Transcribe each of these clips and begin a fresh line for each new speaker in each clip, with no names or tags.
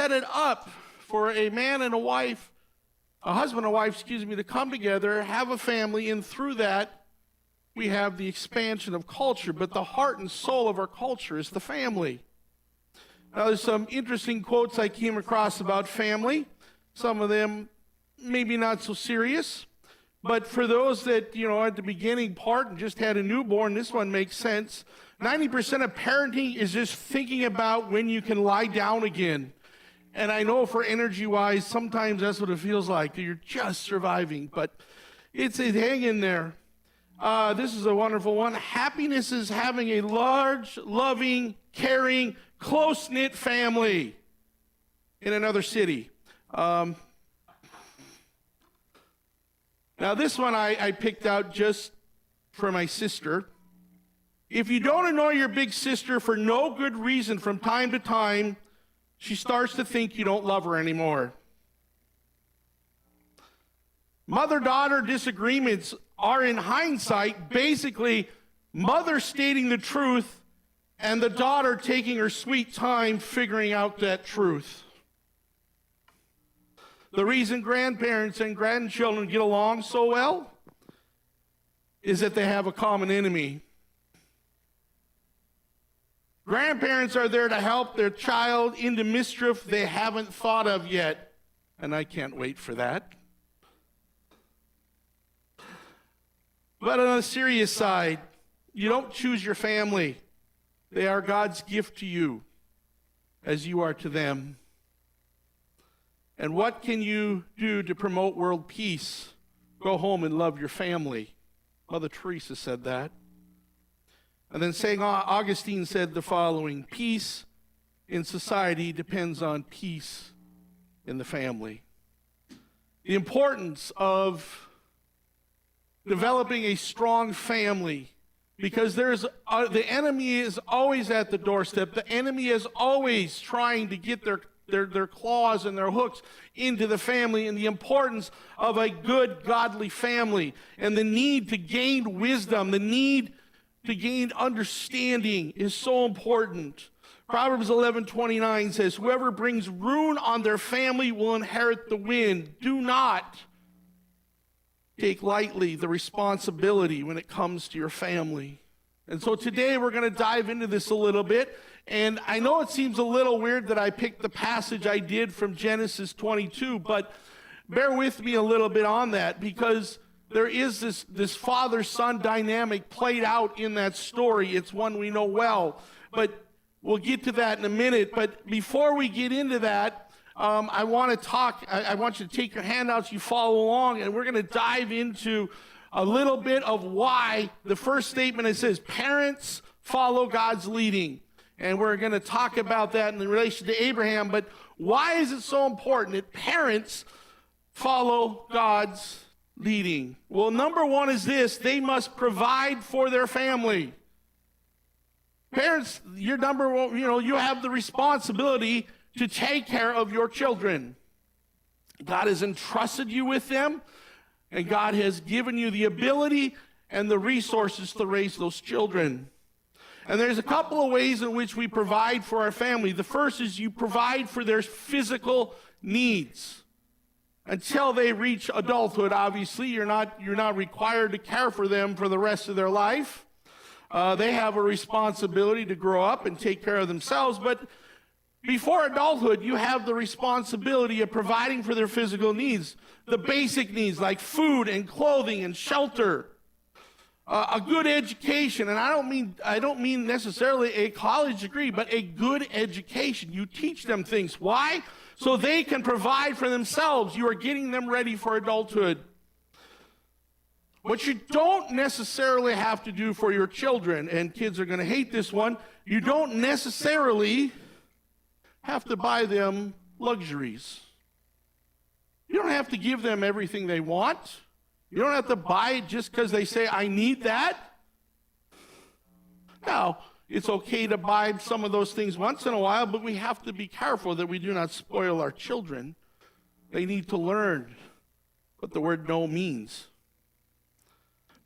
set it up for a man and a wife, a husband and wife, to come together, have a family, and through that, we have the expansion of culture. But the heart and soul of our culture is the family. Now, there's some interesting quotes I came across about family. Some of them maybe not so serious. But for those that, at the beginning part and just had a newborn, this one makes sense. 90% of parenting is just thinking about when you can lie down again. And I know for energy-wise, sometimes that's what it feels like. You're just surviving, but hang in there. This is a wonderful one. Happiness is having a large, loving, caring, close-knit family in another city. Now, this one I picked out just for my sister. If you don't annoy your big sister for no good reason from time to time, she starts to think you don't love her anymore. Mother-daughter disagreements are, in hindsight, basically mother stating the truth and the daughter taking her sweet time figuring out that truth. The reason grandparents and grandchildren get along so well is that they have a common enemy. Grandparents are there to help their child into mischief they haven't thought of yet, and I can't wait for that. But on a serious side, you don't choose your family. They are God's gift to you, as you are to them. And what can you do to promote world peace? Go home and love your family. Mother Teresa said that. And then St. Augustine said the following: peace in society depends on peace in the family. The importance of developing a strong family, because the enemy is always at the doorstep. The enemy is always trying to get their claws and their hooks into the family, and the importance of a good, godly family, and the need to gain wisdom, the need to gain understanding is so important. Proverbs 11:29 says, whoever brings ruin on their family will inherit the wind. Do not take lightly the responsibility when it comes to your family. And so today we're going to dive into this a little bit. And I know it seems a little weird that I picked the passage I did from Genesis 22, but bear with me a little bit on that, because there is this father-son dynamic played out in that story. It's one we know well, but we'll get to that in a minute. But before we get into that, I want you to take your handouts, you follow along, and we're going to dive into a little bit of why the first statement, it says, parents follow God's leading. And we're going to talk about that in relation to Abraham. But why is it so important that parents follow God's leading? Well, number one is this: they must provide for their family. Parents, you're number one, you have the responsibility to take care of your children. God has entrusted you with them, and God has given you the ability and the resources to raise those children. And there's a couple of ways in which we provide for our family. The first is you provide for their physical needs. Until they reach adulthood, obviously, you're not required to care for them for the rest of their life. They have a responsibility to grow up and take care of themselves. But before adulthood, you have the responsibility of providing for their physical needs. The basic needs like food and clothing and shelter. A good education, and I don't mean necessarily a college degree, but a good education. You teach them things. Why? So they can provide for themselves. You are getting them ready for adulthood. What you don't necessarily have to do for your children, and kids are going to hate this one, you don't necessarily have to buy them luxuries. You don't have to give them everything they want. You don't have to buy it just because they say, I need that. Now, it's okay to buy some of those things once in a while, but we have to be careful that we do not spoil our children. They need to learn what the word no means.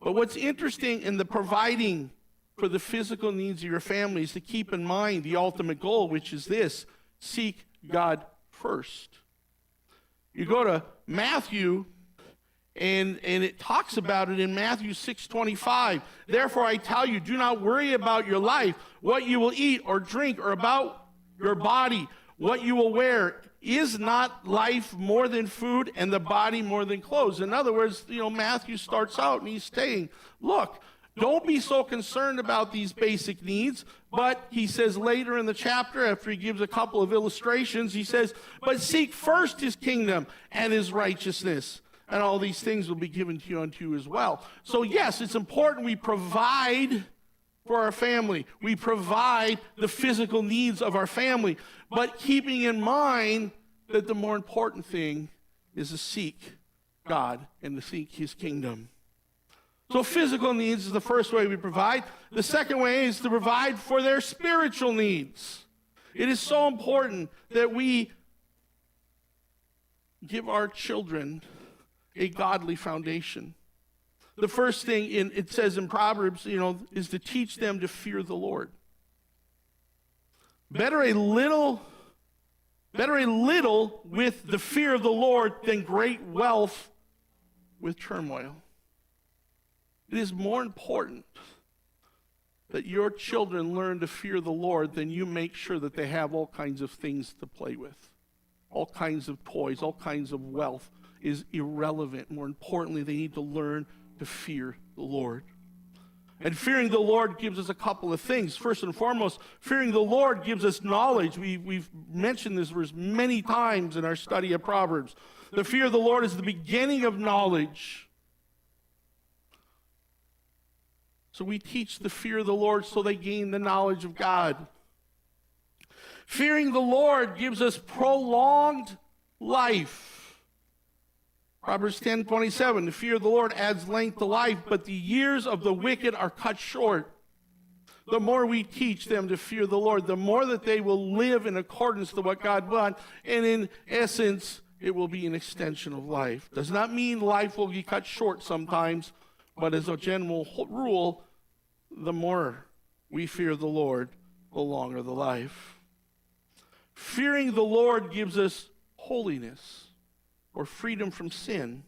But what's interesting in the providing for the physical needs of your family is to keep in mind the ultimate goal, which is this: seek God first. You go to Matthew, and it talks about it in Matthew 6:25. Therefore I tell you, do not worry about your life, what you will eat or drink, or about your body, what you will wear. Is not life more than food, and the body more than clothes? In other words, Matthew starts out and he's saying, look, don't be so concerned about these basic needs. But he says later in the chapter, after he gives a couple of illustrations, he says, but seek first his kingdom and his righteousness, and all these things will be given to you unto you as well. So yes, it's important we provide for our family. We provide the physical needs of our family, but keeping in mind that the more important thing is to seek God and to seek his kingdom. So physical needs is the first way we provide. The second way is to provide for their spiritual needs. It is so important that we give our children a godly foundation. The first thing it says in Proverbs, is to teach them to fear the Lord. Better a little with the fear of the Lord than great wealth with turmoil. It is more important that your children learn to fear the Lord than you make sure that they have all kinds of things to play with. All kinds of toys, all kinds of wealth is irrelevant. More importantly, they need to learn to fear the Lord. And fearing the Lord gives us a couple of things. First and foremost, fearing the Lord gives us knowledge. We've mentioned this verse many times in our study of Proverbs. The fear of the Lord is the beginning of knowledge. So we teach the fear of the Lord so they gain the knowledge of God. Fearing the Lord gives us prolonged life. Proverbs 10:27, the fear of the Lord adds length to life, but the years of the wicked are cut short. The more we teach them to fear the Lord, the more that they will live in accordance to what God wants, and in essence, it will be an extension of life. Does not mean life will be cut short sometimes, but as a general rule, the more we fear the Lord, the longer the life. Fearing the Lord gives us holiness, or freedom from sin.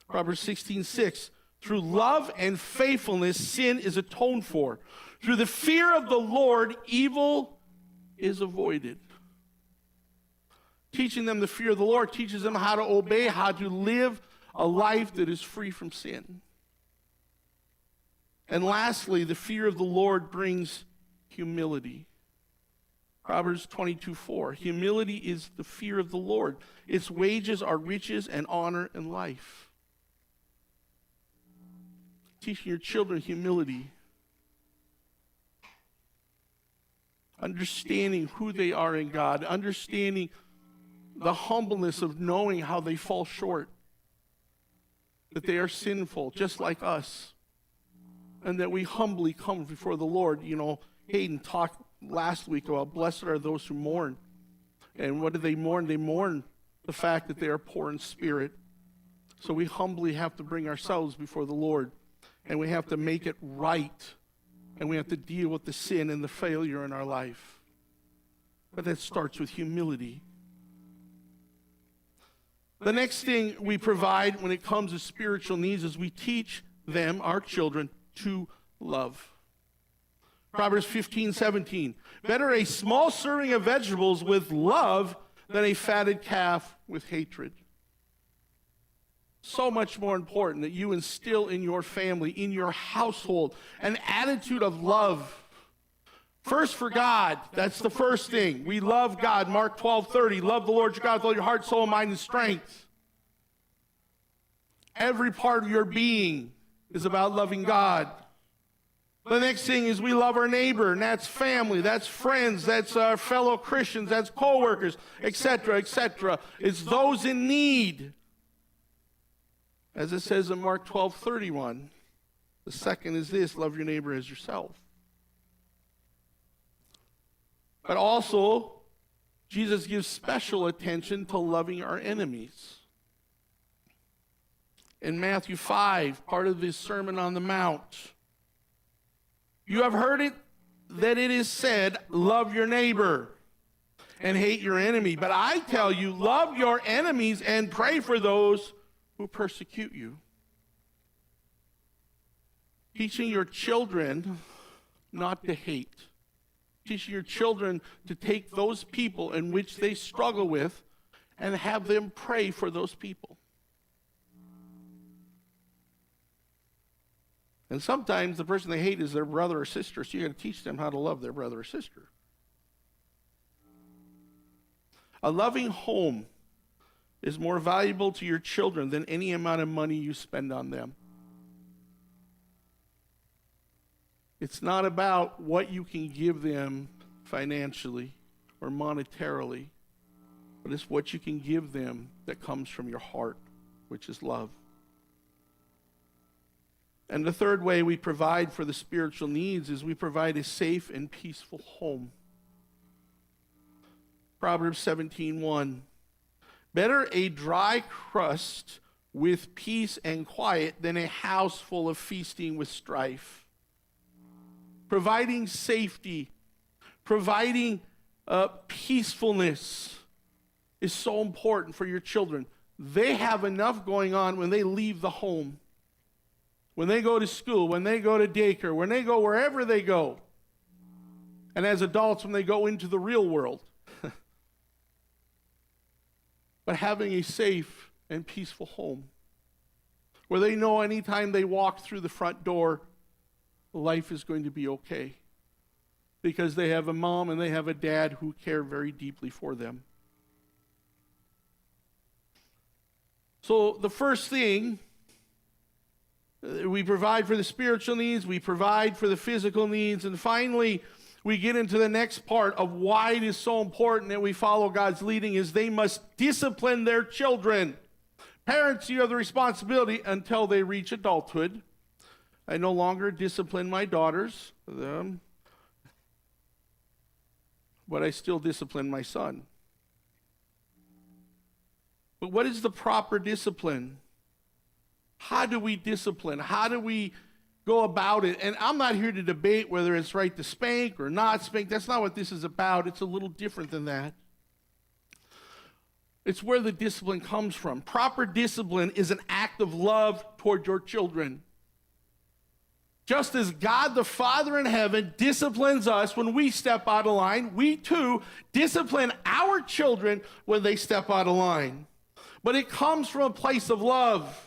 Proverbs 16:6, through love and faithfulness, sin is atoned for. Through the fear of the Lord, evil is avoided. Teaching them the fear of the Lord teaches them how to obey, how to live a life that is free from sin. And lastly, the fear of the Lord brings humility. Proverbs 22:4, humility is the fear of the Lord. Its wages are riches and honor and life. Teaching your children humility. Understanding who they are in God. Understanding the humbleness of knowing how they fall short. That they are sinful, just like us. And that we humbly come before the Lord. Hayden talked last week about blessed are those who mourn. And what do they mourn? They mourn the fact that they are poor in spirit. So we humbly have to bring ourselves before the Lord. And we have to make it right. And we have to deal with the sin and the failure in our life. But that starts with humility. The next thing we provide when it comes to spiritual needs is we teach them, our children, to love. Proverbs 15:17. Better a small serving of vegetables with love than a fatted calf with hatred. So much more important that you instill in your family, in your household, an attitude of love. First for God, that's the first thing. We love God. Mark 12:30. Love the Lord your God with all your heart, soul, mind, and strength. Every part of your being is about loving God. The next thing is we love our neighbor, and that's family, that's friends, that's our fellow Christians, that's co-workers, etc., etc. It's those in need. As it says in Mark 12:31. The second is this, love your neighbor as yourself. But also, Jesus gives special attention to loving our enemies. In Matthew 5, part of his Sermon on the Mount, you have heard it that it is said, love your neighbor and hate your enemy. But I tell you, love your enemies and pray for those who persecute you. Teaching your children not to hate. Teaching your children to take those people in which they struggle with and have them pray for those people. And sometimes the person they hate is their brother or sister, so you got to teach them how to love their brother or sister. A loving home is more valuable to your children than any amount of money you spend on them. It's not about what you can give them financially or monetarily, but it's what you can give them that comes from your heart, which is love. And the third way we provide for the spiritual needs is we provide a safe and peaceful home. Proverbs 17:1. Better a dry crust with peace and quiet than a house full of feasting with strife. Providing safety, providing peacefulness is so important for your children. They have enough going on when they leave the home. When they go to school, when they go to daycare, when they go wherever they go. And as adults, when they go into the real world. But having a safe and peaceful home where they know anytime they walk through the front door, life is going to be okay. Because they have a mom and they have a dad who care very deeply for them. So the first thing, we provide for the spiritual needs, we provide for the physical needs, and finally, we get into the next part of why it is so important that we follow God's leading is they must discipline their children. Parents, you have the responsibility until they reach adulthood. I no longer discipline my daughters, but I still discipline my son. But what is the proper discipline? How do we discipline? How do we go about it? And I'm not here to debate whether it's right to spank or not spank. That's not what this is about. It's a little different than that. It's where the discipline comes from. Proper discipline is an act of love toward your children. Just as God the Father in heaven disciplines us when we step out of line, we too discipline our children when they step out of line. But it comes from a place of love.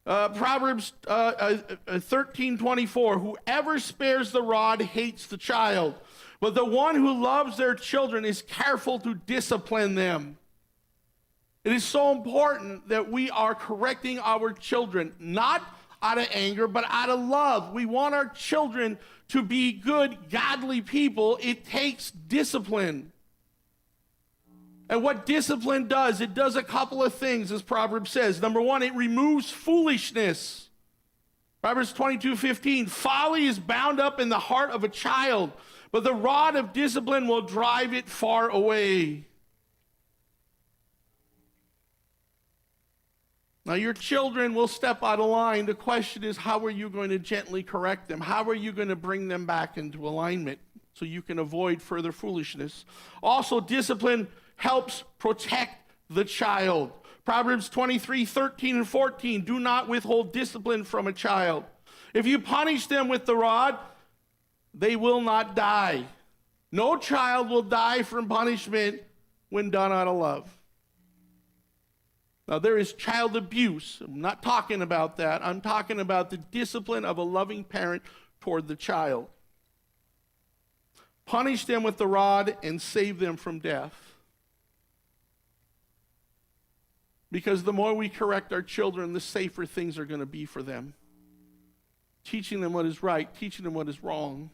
Proverbs 13:24, whoever spares the rod hates the child, but the one who loves their children is careful to discipline them. It is so important that we are correcting our children, not out of anger, but out of love. We want our children to be good, godly people. It takes discipline. And what discipline does, it does a couple of things, as Proverbs says. Number one, it removes foolishness. Proverbs 22:15, folly is bound up in the heart of a child, but the rod of discipline will drive it far away. Now, your children will step out of line. The question is, how are you going to gently correct them? How are you going to bring them back into alignment so you can avoid further foolishness? Also, discipline helps protect the child. Proverbs 23:13 and 14, do not withhold discipline from a child. If you punish them with the rod, they will not die. No child will die from punishment when done out of love. Now, there is child abuse. I'm not talking about that. I'm talking about the discipline of a loving parent toward the child. Punish them with the rod and save them from death. Because the more we correct our children, the safer things are going to be for them. Teaching them what is right, teaching them what is wrong.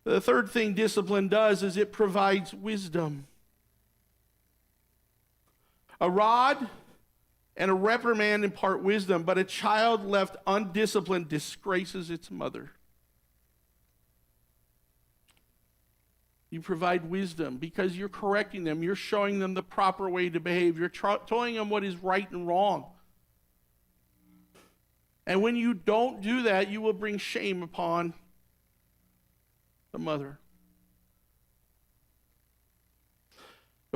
The third thing discipline does is it provides wisdom. A rod and a reprimand impart wisdom, but a child left undisciplined disgraces its mother. You provide wisdom because you're correcting them. You're showing them the proper way to behave. You're telling them what is right and wrong. And when you don't do that, you will bring shame upon the mother.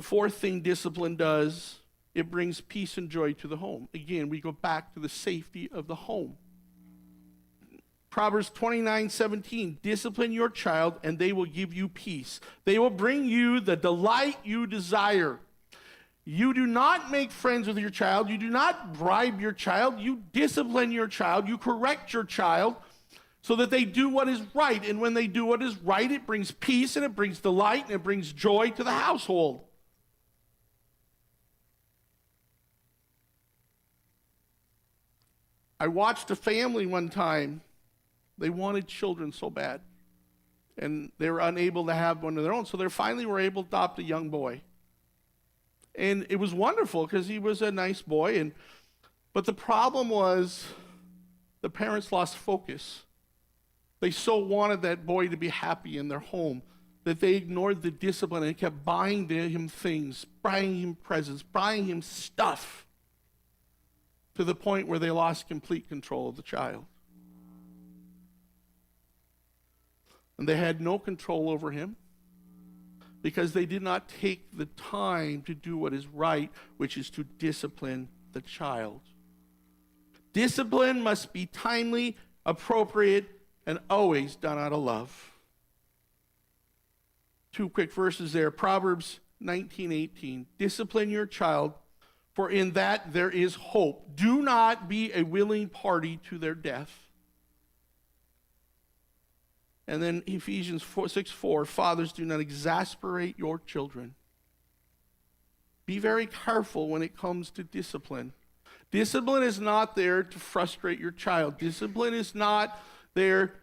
The fourth thing discipline does, it brings peace and joy to the home. Again, we go back to the safety of the home. Proverbs 29:17, discipline your child and they will give you peace. They will bring you the delight you desire. You do not make friends with your child. You do not bribe your child. You discipline your child. You correct your child so that they do what is right. And when they do what is right, it brings peace and it brings delight and it brings joy to the household. I watched a family one time. They wanted children so bad, and they were unable to have one of their own, so they finally were able to adopt a young boy. And it was wonderful because he was a nice boy, but the problem was the parents lost focus. They so wanted that boy to be happy in their home that they ignored the discipline and kept buying him things, buying him presents, buying him stuff, to the point where they lost complete control of the child. And they had no control over him because they did not take the time to do what is right, which is to discipline the child. Discipline must be timely, appropriate, and always done out of love. Two quick verses there. Proverbs 19:18. Discipline your child, for in that there is hope. Do not be a willing party to their death. And then Ephesians 6:4, fathers, do not exasperate your children. Be very careful when it comes to discipline. Discipline is not there to frustrate your child. Discipline is not there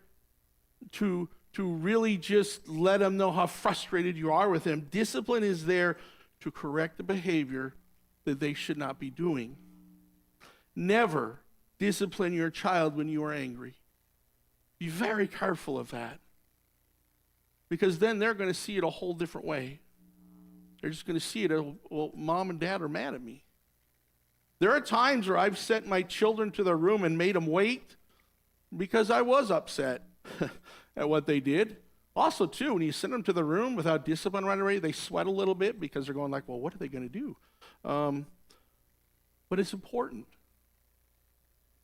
to really just let them know how frustrated you are with them. Discipline is there to correct the behavior that they should not be doing. Never discipline your child when you are angry. Be very careful of that, because then they're going to see it a whole different way. They're just going to see it as, well, mom and dad are mad at me. There are times where I've sent my children to their room and made them wait because I was upset at what they did. Also, too, when you send them to the room without discipline right away, they sweat a little bit because they're going like, well, what are they going to do? But it's important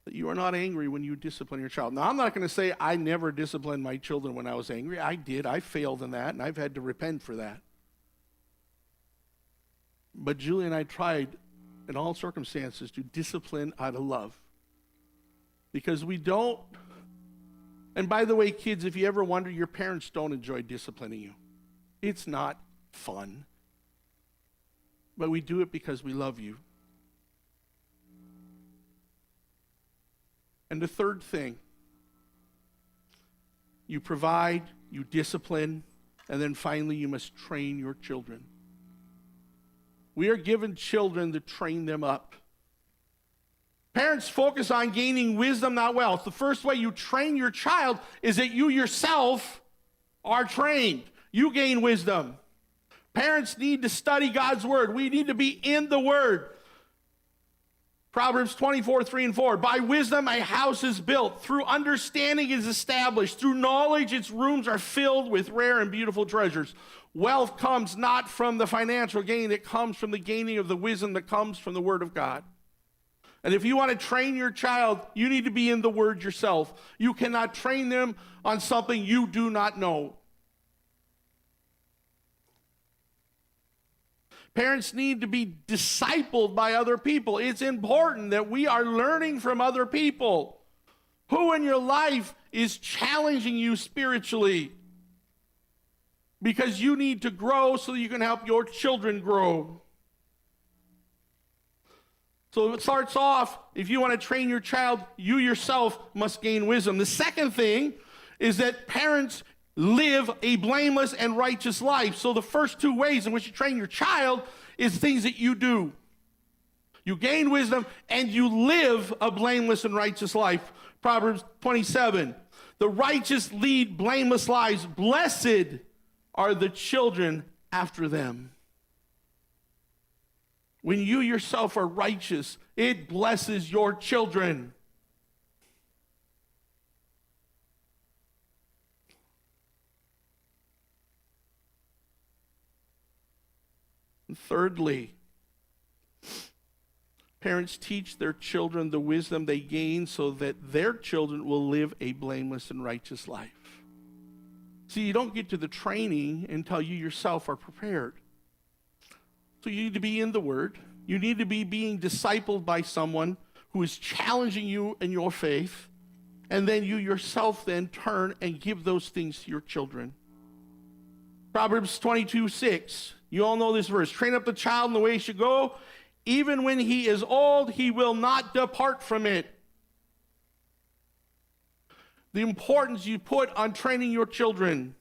that you are not angry when you discipline your child. Now, I'm not going to say I never disciplined my children when I was angry. I did. I failed in that, and I've had to repent for that. But Julie and I tried in all circumstances to discipline out of love. Because we don't, and by the way, kids, if you ever wonder, your parents don't enjoy disciplining you. It's not fun. But we do it because we love you. And the third thing, you provide, you discipline, and then finally you must train your children. We are given children to train them up. Parents focus on gaining wisdom, not wealth. The first way you train your child is that you yourself are trained. You gain wisdom. Parents need to study God's word. We need to be in the word. Proverbs 24:3-4. By wisdom a house is built. Through understanding it is established. Through knowledge its rooms are filled with rare and beautiful treasures. Wealth comes not from the financial gain. It comes from the gaining of the wisdom that comes from the word of God. And if you want to train your child, you need to be in the word yourself. You cannot train them on something you do not know. Parents need to be discipled by other people. It's important that we are learning from other people. Who in your life is challenging you spiritually? Because you need to grow so that you can help your children grow. So it starts off, if you want to train your child, you yourself must gain wisdom. The second thing is that parents live a blameless and righteous life. So the first two ways in which you train your child is things that you do. You gain wisdom and you live a blameless and righteous life. Proverbs 27, the righteous lead blameless lives. Blessed are the children after them. When you yourself are righteous, it blesses your children. And thirdly, parents teach their children the wisdom they gain so that their children will live a blameless and righteous life. See, you don't get to the training until you yourself are prepared. So you need to be in the Word. You need to be being discipled by someone who is challenging you in your faith, and then you yourself then turn and give those things to your children. Proverbs 22:6. You all know this verse. Train up the child in the way he should go. Even when he is old, he will not depart from it. The importance you put on training your children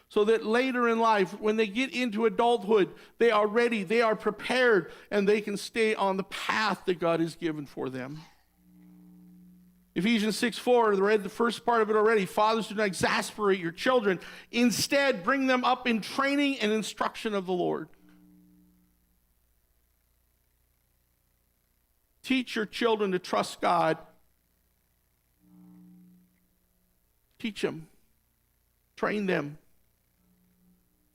so that later in life, when they get into adulthood, they are ready, they are prepared, and they can stay on the path that God has given for them. Ephesians 6:4, I read the first part of it already. Fathers, do not exasperate your children. Instead, bring them up in training and instruction of the Lord. Teach your children to trust God. Teach them. Train them.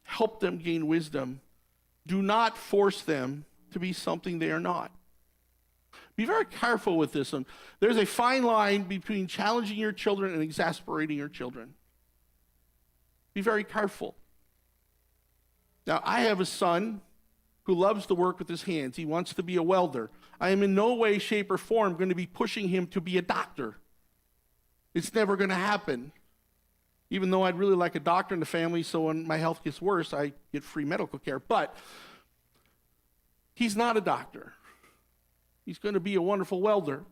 Help them gain wisdom. Do not force them to be something they are not. Be very careful with this one. There's a fine line between challenging your children and exasperating your children. Be very careful. Now, I have a son who loves to work with his hands. He wants to be a welder. I am in no way, shape, or form going to be pushing him to be a doctor. It's never going to happen. Even though I'd really like a doctor in the family, so when my health gets worse, I get free medical care. But he's not a doctor. He's going to be a wonderful welder.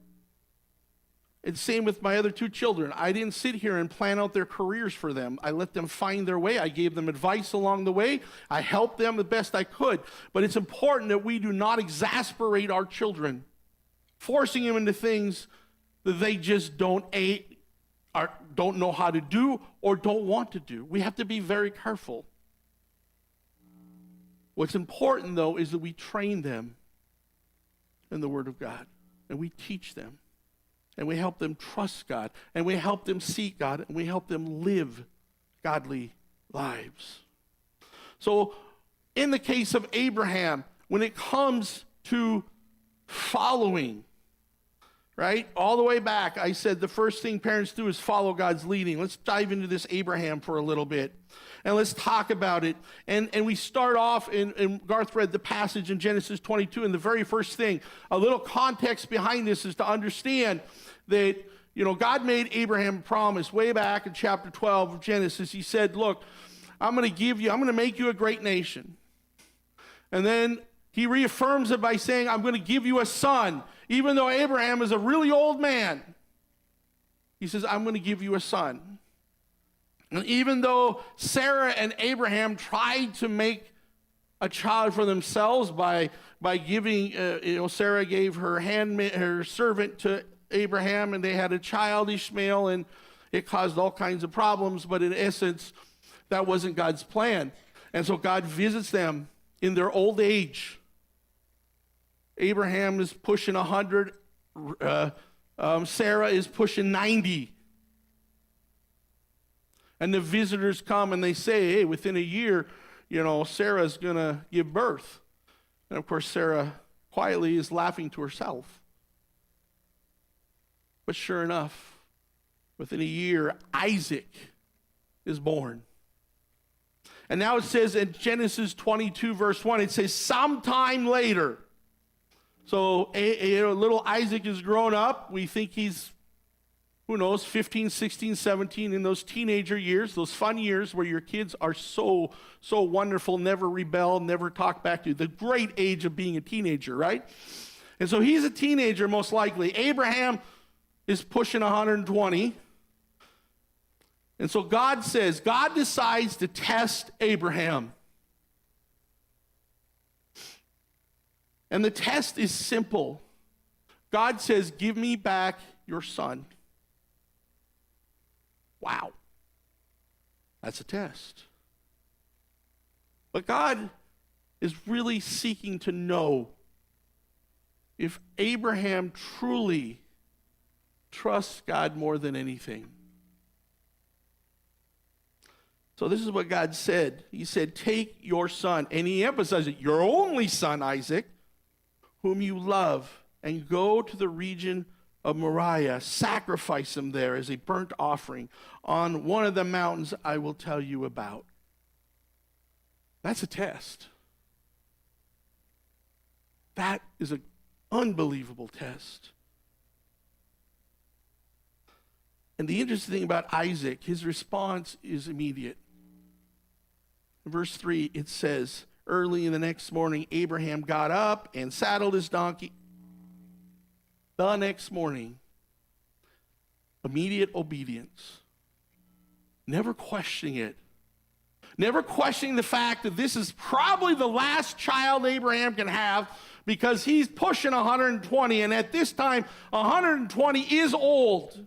And same with my other two children. I didn't sit here and plan out their careers for them. I let them find their way. I gave them advice along the way. I helped them the best I could. But it's important that we do not exasperate our children, forcing them into things that they just don't know how to do or don't want to do. We have to be very careful. What's important, though, is that we train them in the Word of God, and we teach them, and we help them trust God, and we help them seek God, and we help them live godly lives. So in the case of Abraham, when it comes to following, right, all the way back, I said the first thing parents do is follow God's leading. Let's dive into this Abraham for a little bit, and let's talk about it. And we start off, in Garth read the passage in Genesis 22, and the very first thing, a little context behind this is to understand that, God made Abraham a promise way back in chapter 12 of Genesis. He said, look, I'm going to make you a great nation. And then he reaffirms it by saying, I'm going to give you a son. Even though Abraham is a really old man, he says, I'm going to give you a son. And even though Sarah and Abraham tried to make a child for themselves by giving, Sarah gave her servant to Abraham, and they had a child, Ishmael, and it caused all kinds of problems, but in essence, that wasn't God's plan. And so God visits them in their old age. Abraham is pushing 100. Sarah is pushing 90. And the visitors come and they say, hey, within a year, Sarah's going to give birth. And of course, Sarah quietly is laughing to herself. But sure enough, within a year, Isaac is born. And now it says in Genesis 22, verse 1, it says, sometime later. So little Isaac is grown up. We think he's, 15, 16, 17, in those teenager years, those fun years where your kids are so wonderful, never rebel, never talk back to you. The great age of being a teenager, right? And so he's a teenager, most likely. Abraham is pushing 120. And so God decides to test Abraham. And the test is simple. God says, give me back your son. Wow. That's a test. But God is really seeking to know if Abraham truly trusts God more than anything. So this is what God said. He said, take your son, and he emphasized it, your only son, Isaac, whom you love, and go to the region of Moriah, sacrifice him there as a burnt offering on one of the mountains I will tell you about. That's a test. That is an unbelievable test. And the interesting thing about Isaac, his response is immediate. In verse 3, it says, early in the next morning, Abraham got up and saddled his donkey. The next morning, immediate obedience. Never questioning it. Never questioning the fact that this is probably the last child Abraham can have because he's pushing 120, and at this time, 120 is old.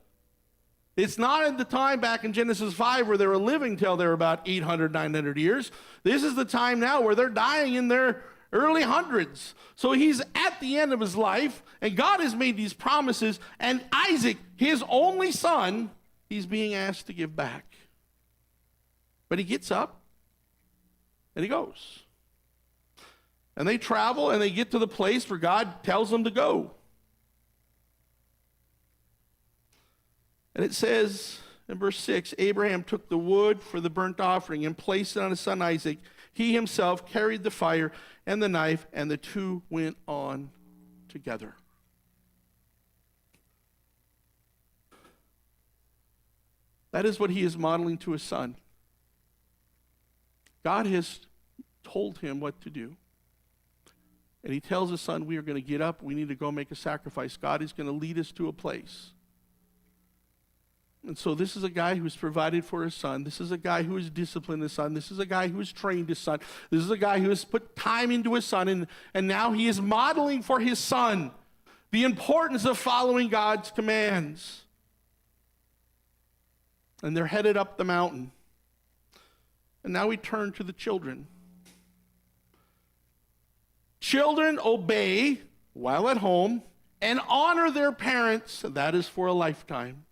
It's not at the time back in Genesis 5 where they were living till they were about 800, 900 years. This is the time now where they're dying in their early hundreds. So he's at the end of his life, and God has made these promises, and Isaac, his only son, he's being asked to give back. But he gets up, and he goes. And they travel, and they get to the place where God tells them to go. And it says in verse 6, Abraham took the wood for the burnt offering and placed it on his son Isaac. He himself carried the fire and the knife, and the two went on together. That is what he is modeling to his son. God has told him what to do. And he tells his son, we are going to get up. We need to go make a sacrifice. God is going to lead us to a place. And so this is a guy who's provided for his son. This is a guy who has disciplined his son. This is a guy who has trained his son. This is a guy who has put time into his son. And now he is modeling for his son the importance of following God's commands. And they're headed up the mountain. And now we turn to the children. Children obey while at home and honor their parents. That is for a lifetime.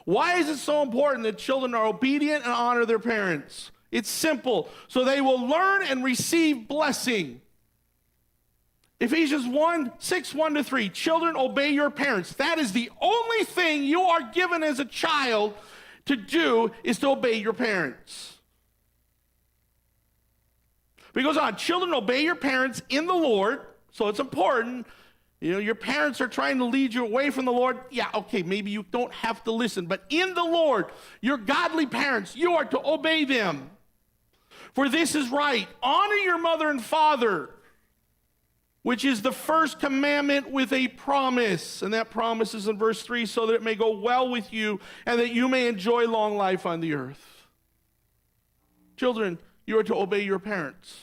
Why is it so important that children are obedient and honor their parents? It's simple. So they will learn and receive blessing. Ephesians 1:6-1-3. Children, obey your parents. That is the only thing you are given as a child to do, is to obey your parents. But he goes on, children, obey your parents in the Lord. So it's important. You know, your parents are trying to lead you away from the Lord. Yeah, okay, maybe you don't have to listen. But in the Lord, your godly parents, you are to obey them. For this is right. Honor your mother and father, which is the first commandment with a promise. And that promise is in verse 3, so that it may go well with you and that you may enjoy long life on the earth. Children, you are to obey your parents.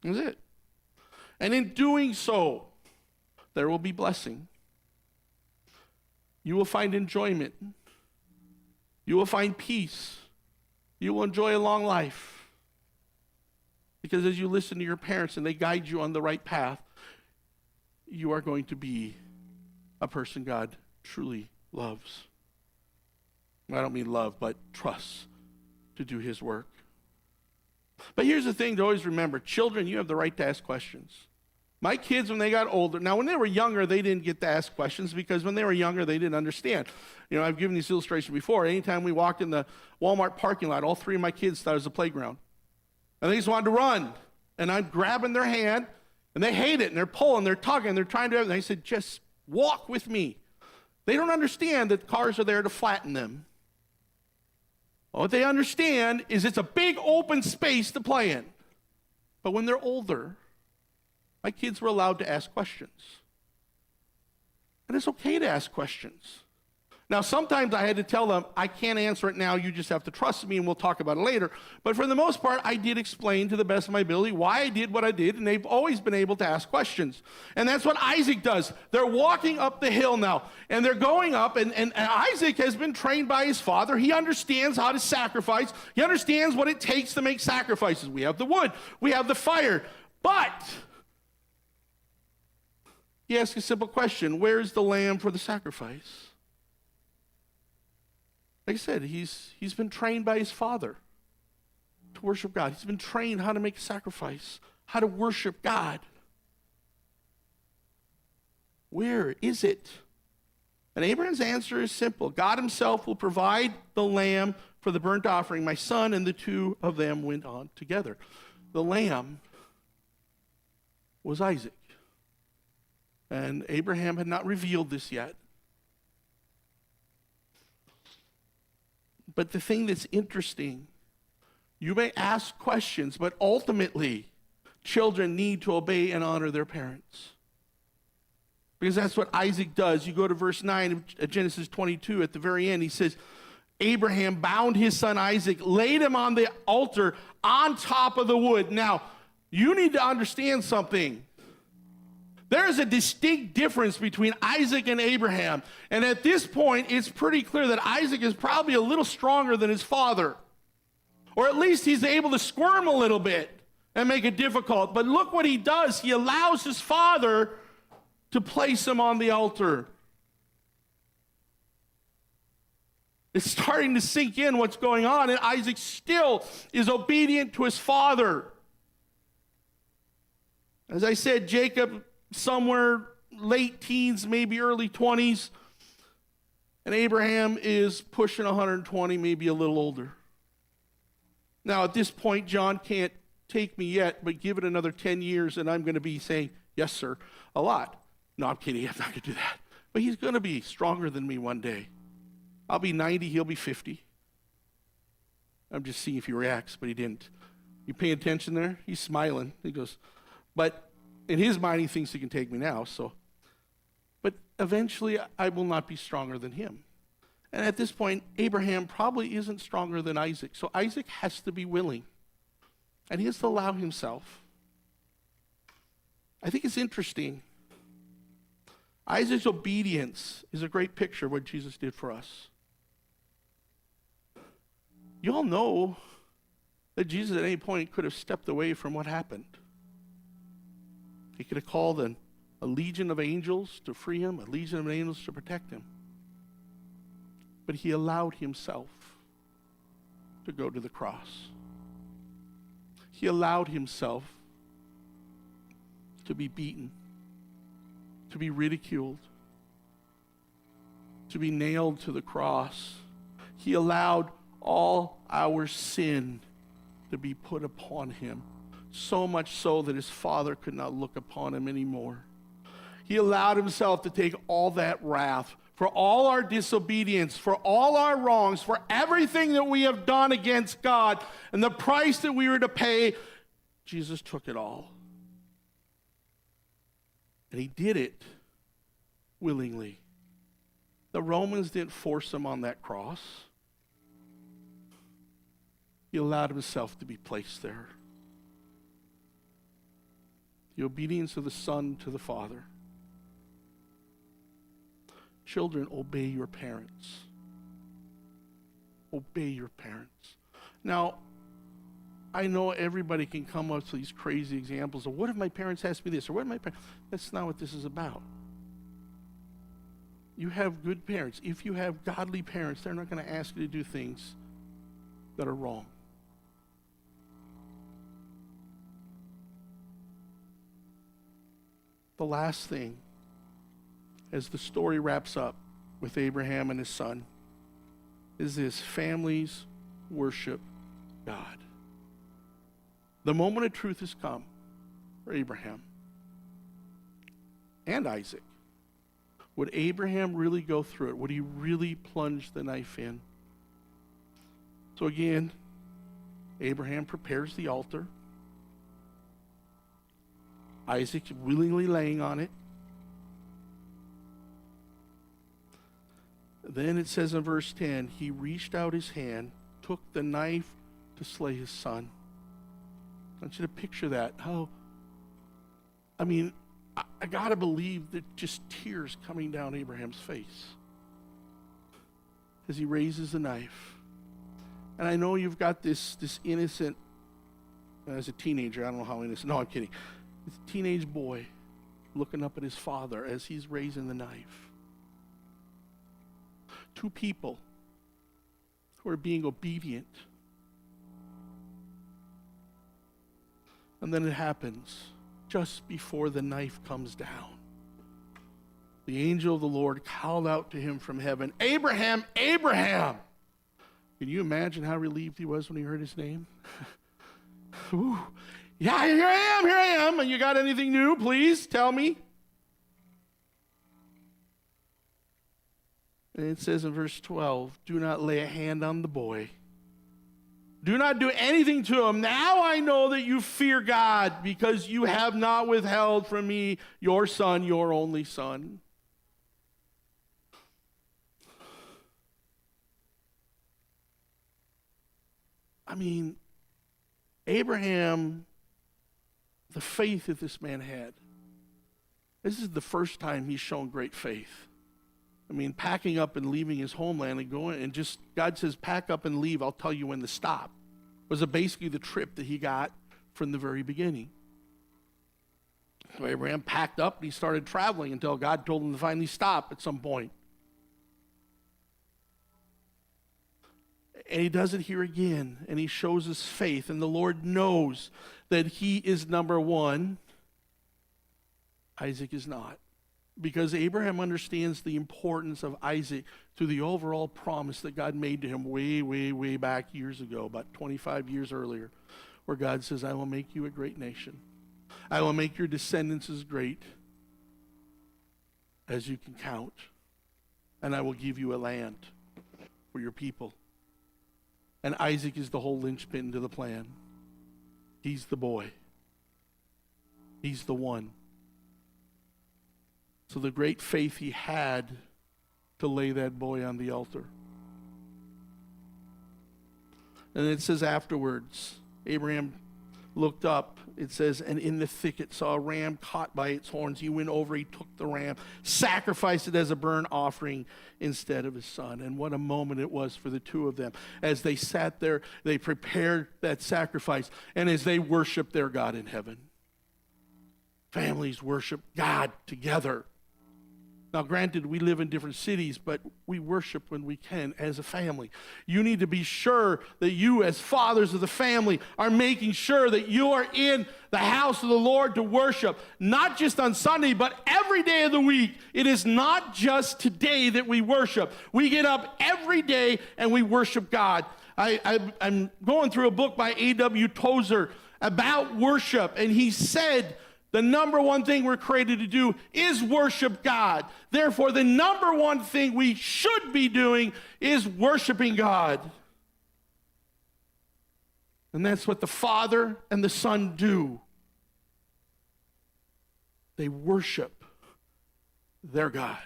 That's it. And in doing so, there will be blessing. You will find enjoyment. You will find peace. You will enjoy a long life. Because as you listen to your parents and they guide you on the right path, you are going to be a person God truly loves. I don't mean love, but trusts to do his work. But here's the thing to always remember. Children, you have the right to ask questions. My kids, when they got older, now when they were younger, they didn't get to ask questions because when they were younger, they didn't understand. You know, I've given this illustration before. Anytime we walked in the Walmart parking lot, all three of my kids thought it was a playground. And they just wanted to run. And I'm grabbing their hand, and they hate it, and they're pulling, they're tugging, they're trying to do everything. I said, just walk with me. They don't understand that cars are there to flatten them. What they understand is it's a big open space to play in. But when they're older, my kids were allowed to ask questions. And it's okay to ask questions. Now, sometimes I had to tell them, I can't answer it now, you just have to trust me and we'll talk about it later. But for the most part, I did explain to the best of my ability why I did what I did, and they've always been able to ask questions. And that's what Isaac does. They're walking up the hill now, and they're going up, and Isaac has been trained by his father. He understands how to sacrifice. He understands what it takes to make sacrifices. We have the wood, we have the fire, but he asks a simple question: where's the lamb for the sacrifice? Like I said, he's been trained by his father to worship God. He's been trained how to make a sacrifice, how to worship God. Where is it? And Abraham's answer is simple. God himself will provide the lamb for the burnt offering. My son and the two of them went on together. The lamb was Isaac. And Abraham had not revealed this yet. But the thing that's interesting, you may ask questions, but ultimately, children need to obey and honor their parents. Because that's what Isaac does. You go to verse 9 of Genesis 22, at the very end, he says, Abraham bound his son Isaac, laid him on the altar on top of the wood. Now, you need to understand something. There is a distinct difference between Isaac and Abraham. And at this point, it's pretty clear that Isaac is probably a little stronger than his father. Or at least he's able to squirm a little bit and make it difficult. But look what he does. He allows his father to place him on the altar. It's starting to sink in what's going on, and Isaac still is obedient to his father. As I said, Jacob somewhere late teens, maybe early 20s, and Abraham is pushing 120, maybe a little older. Now, at this point, John can't take me yet, but give it another 10 years, and I'm going to be saying, yes, sir, a lot. No, I'm kidding. I'm not going to do that. But he's going to be stronger than me one day. I'll be 90, he'll be 50. I'm just seeing if he reacts, but he didn't. You pay attention there? He's smiling. He goes, but in his mind, he thinks he can take me now. But eventually, I will not be stronger than him. And at this point, Abraham probably isn't stronger than Isaac. So Isaac has to be willing. And he has to allow himself. I think it's interesting. Isaac's obedience is a great picture of what Jesus did for us. You all know that Jesus at any point could have stepped away from what happened. He could have called a legion of angels to free him, a legion of angels to protect him. But he allowed himself to go to the cross. He allowed himself to be beaten, to be ridiculed, to be nailed to the cross. He allowed all our sin to be put upon him, so much so that his father could not look upon him anymore. He allowed himself to take all that wrath for all our disobedience, for all our wrongs, for everything that we have done against God, and the price that we were to pay. Jesus took it all. And he did it willingly. The Romans didn't force him on that cross. He allowed himself to be placed there. The obedience of the Son to the Father. Children, obey your parents. Obey your parents. Now, I know everybody can come up with these crazy examples of what if my parents asked me this, or what if my parents... That's not what this is about. You have good parents. If you have godly parents, they're not going to ask you to do things that are wrong. The last thing, as the story wraps up with Abraham and his son, is this: families worship God. The moment of truth has come for Abraham and Isaac. Would Abraham really go through it? Would he really plunge the knife in? So again, Abraham prepares the altar. Isaac willingly laying on it. Then it says in verse 10, he reached out his hand, took the knife to slay his son. I want you to picture that. I got to believe that just tears coming down Abraham's face as he raises the knife. And I know you've got this innocent, as a teenager, I don't know how innocent, no, I'm kidding. This teenage boy looking up at his father as he's raising the knife. Two people who are being obedient. And then it happens just before the knife comes down. The angel of the Lord called out to him from heaven, Abraham, Abraham! Can you imagine how relieved he was when he heard his name? Ooh. Yeah, here I am. And you got anything new? Please tell me. And it says in verse 12, do not lay a hand on the boy. Do not do anything to him. Now I know that you fear God, because you have not withheld from me your son, your only son. I mean, Abraham, the faith that this man had, this is the first time he's shown great faith. I mean, packing up and leaving his homeland and going, and just, God says, pack up and leave, I'll tell you when to stop. Was basically the trip that he got from the very beginning. So Abraham packed up and he started traveling until God told him to finally stop at some point. And he does it here again, and he shows his faith, and the Lord knows that he is number one. Isaac is not. Because Abraham understands the importance of Isaac to the overall promise that God made to him way, way, way back years ago, about 25 years earlier, where God says, I will make you a great nation. I will make your descendants as great as you can count. And I will give you a land for your people. And Isaac is the whole linchpin to the plan. He's the boy. He's the one. So the great faith he had to lay that boy on the altar. And it says afterwards, Abraham looked up, it says, and in the thicket saw a ram caught by its horns. He went over, he took the ram, sacrificed it as a burnt offering instead of his son. And what a moment it was for the two of them. As they sat there, they prepared that sacrifice, and as they worshiped their God in heaven. Families worship God together. Now, granted, we live in different cities, but we worship when we can as a family. You need to be sure that you, as fathers of the family, are making sure that you are in the house of the Lord to worship, not just on Sunday, but every day of the week. It is not just today that we worship. We get up every day and we worship God. I'm going through a book by A.W. Tozer about worship, and he said, the number one thing we're created to do is worship God. Therefore, the number one thing we should be doing is worshiping God. And that's what the Father and the Son do. They worship their God.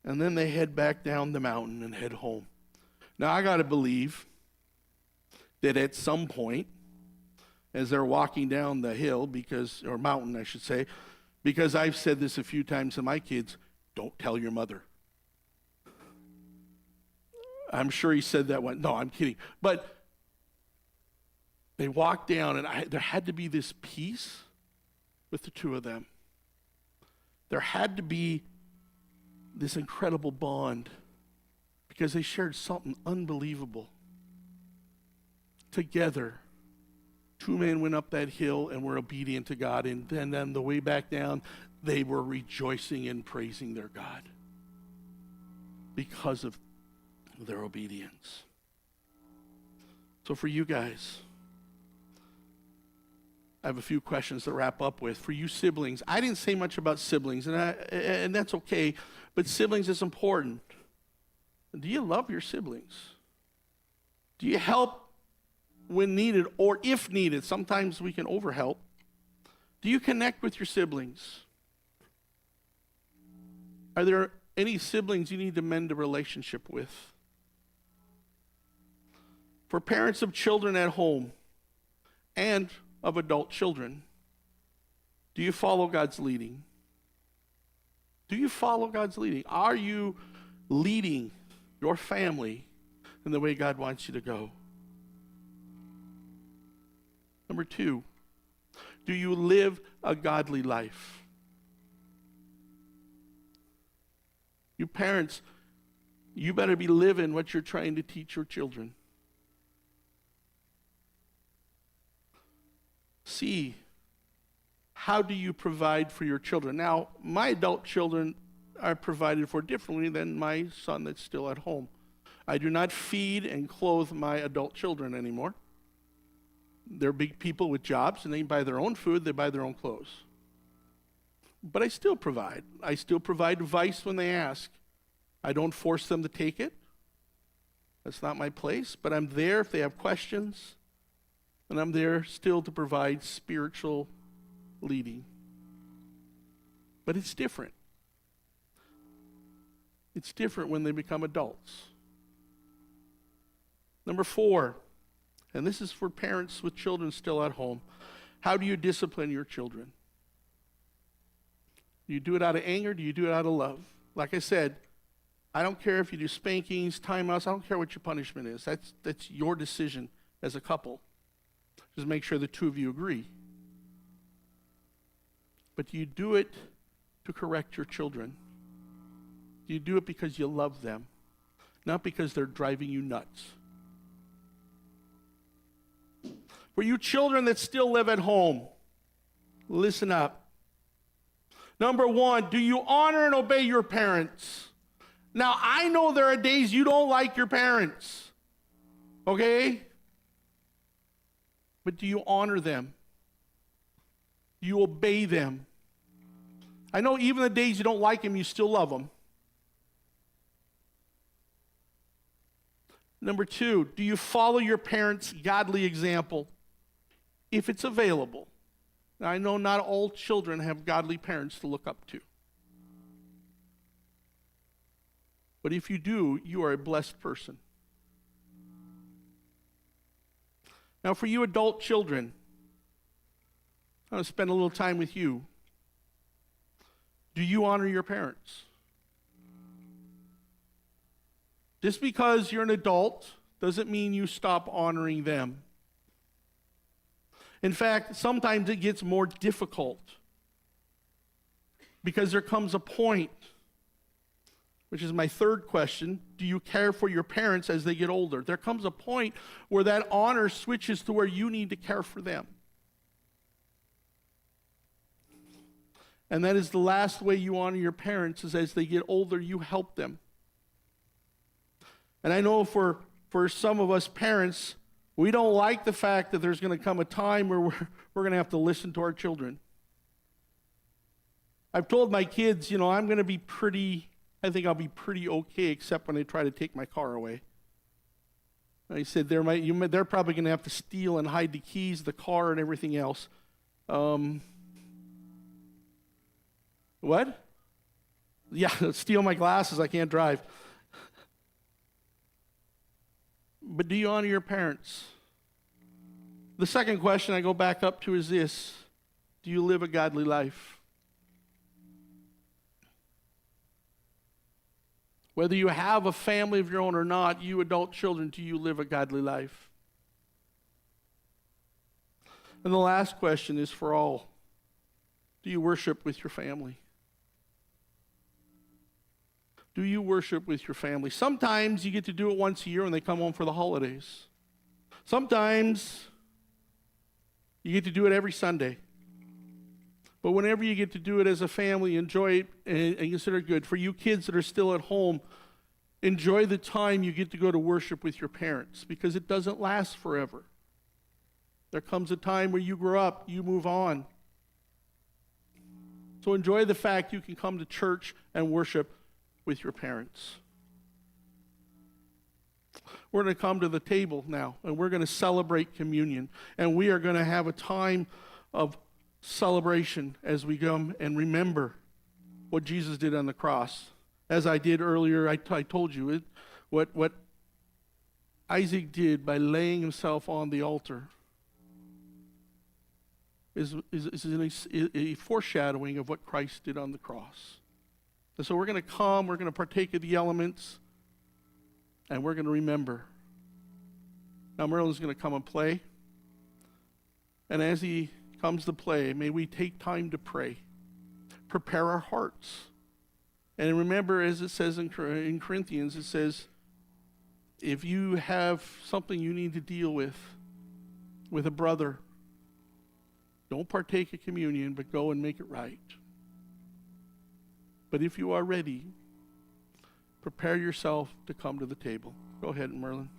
And then they head back down the mountain and head home. Now, I got to believe that at some point, as they're walking down the hill, or mountain, I should say, because I've said this a few times to my kids, don't tell your mother. I'm sure he said that one. No, I'm kidding. But they walked down, and there had to be this peace with the two of them. There had to be this incredible bond because they shared something unbelievable. Together, two men went up that hill and were obedient to God, and then on the way back down, they were rejoicing and praising their God because of their obedience. So for you guys, I have a few questions to wrap up with. For you siblings, I didn't say much about siblings, and that's okay, but siblings is important. Do you love your siblings? Do you help when needed, or if needed? Sometimes we can overhelp. Do you connect with your siblings? Are there any siblings you need to mend a relationship with? For parents of children at home and of adult children, do you follow God's leading? Do you follow God's leading? Are you leading your family in the way God wants you to go? Number 2, do you live a godly life? You parents, you better be living what you're trying to teach your children. C, how do you provide for your children? Now, my adult children are provided for differently than my son that's still at home. I do not feed and clothe my adult children anymore. They're big people with jobs, and they buy their own food, they buy their own clothes. But I still provide. I still provide advice when they ask. I don't force them to take it. That's not my place, but I'm there if they have questions, and I'm there still to provide spiritual leading. But it's different. It's different when they become adults. Number 4, and this is for parents with children still at home. How do you discipline your children? Do you do it out of anger? Do you do it out of love? Like I said, I don't care if you do spankings, timeouts. I don't care what your punishment is. That's your decision as a couple. Just make sure the two of you agree. But do you do it to correct your children? Do you do it because you love them, not because they're driving you nuts? For you children that still live at home, listen up. Number 1, do you honor and obey your parents? Now, I know there are days you don't like your parents, okay? But do you honor them? Do you obey them? I know even the days you don't like them, you still love them. Number 2, do you follow your parents' godly example if it's available? Now, I know not all children have godly parents to look up to. But if you do, you are a blessed person. Now, for you adult children, I want to spend a little time with you. Do you honor your parents? Just because you're an adult doesn't mean you stop honoring them. In fact, sometimes it gets more difficult because there comes a point, which is my third question, do you care for your parents as they get older? There comes a point where that honor switches to where you need to care for them. And that is the last way you honor your parents, is as they get older, you help them. And I know for some of us parents, we don't like the fact that there's going to come a time where we're going to have to listen to our children. I've told my kids, I'm going to be I think I'll be pretty okay, except when they try to take my car away. I said they're probably going to have to steal and hide the keys, the car, and everything else. What? Yeah, steal my glasses, I can't drive. But do you honor your parents? The second question I go back up to is this: do you live a godly life? Whether you have a family of your own or not, you adult children, do you live a godly life? And the last question is for all: do you worship with your family? Do you worship with your family? Sometimes you get to do it once a year when they come home for the holidays. Sometimes you get to do it every Sunday. But whenever you get to do it as a family, enjoy it and consider it good. For you kids that are still at home, enjoy the time you get to go to worship with your parents, because it doesn't last forever. There comes a time where you grow up, you move on. So enjoy the fact you can come to church and worship with your parents. We're going to come to the table now, and we're going to celebrate communion. And we are going to have a time of celebration as we come and remember what Jesus did on the cross. As I did earlier, I told you what Isaac did by laying himself on the altar is a foreshadowing of what Christ did on the cross. And so we're going to partake of the elements, and we're going to remember. Now Merlin's going to come and play. And as he comes to play, may we take time to pray, prepare our hearts, And remember, as it says in Corinthians, it says, if you have something you need to deal with a brother, don't partake of communion, but go and make it right. But if you are ready, prepare yourself to come to the table. Go ahead, Merlin.